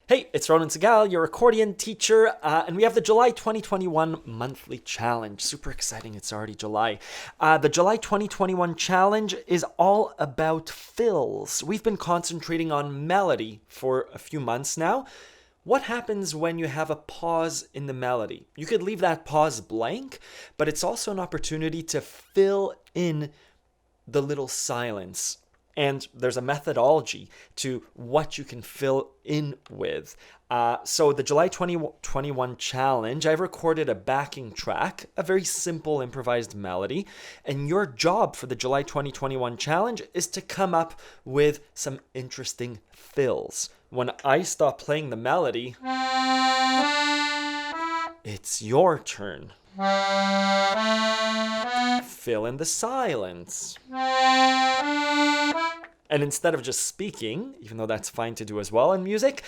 Hey, it's Ronan Segal, your accordion teacher, and we have the July 2021 monthly challenge. Super exciting, it's already July. The July 2021 challenge is all about fills. We've been concentrating on melody for a few months now. What happens when you have a pause in the melody? You could leave that pause blank, but it's also an opportunity to fill in the little silence. And there's a methodology to what you can fill in with. So the July 2021 challenge, I've recorded a backing track, a very simple improvised melody. And your job for the July 2021 challenge is to come up with some interesting fills. When I stop playing the melody, it's your turn. Fill in the silence. And instead of just speaking, even though that's fine to do as well in music,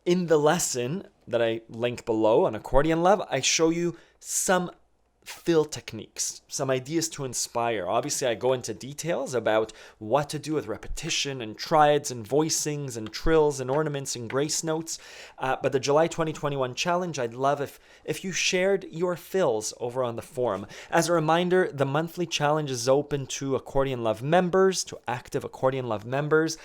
in the lesson that I link below on Accordion Love, I show you some fill techniques, some ideas to inspire. Obviously, I go into details about what to do with repetition and triads and voicings and trills and ornaments and grace notes. But the July 2021 challenge, I'd love if you shared your fills over on the forum. As a reminder, the monthly challenge is open to Accordion Love members, to active Accordion Love members.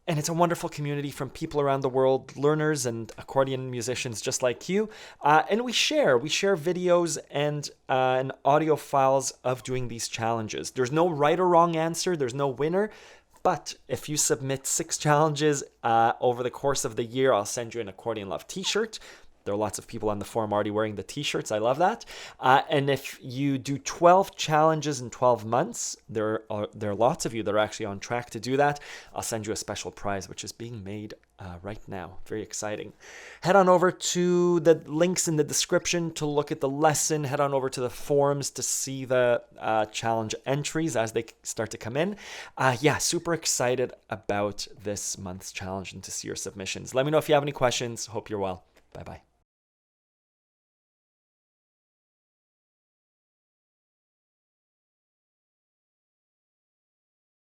And it's a wonderful community from people around the world, learners and accordion musicians just like you. And we share videos and audio files of doing these challenges. There's no right or wrong answer. There's no winner. But if you submit 6 challenges over the course of the year, I'll send you an Accordion Love t-shirt. There are lots of people on the forum already wearing the t-shirts. I love that. And if you do 12 challenges in 12 months, there are lots of you that are actually on track to do that. I'll send you a special prize, which is being made right now. Very exciting. Head on over to the links in the description to look at the lesson. Head on over to the forums to see the challenge entries as they start to come in. Super excited about this month's challenge and to see your submissions. Let me know if you have any questions. Hope you're well. Bye-bye.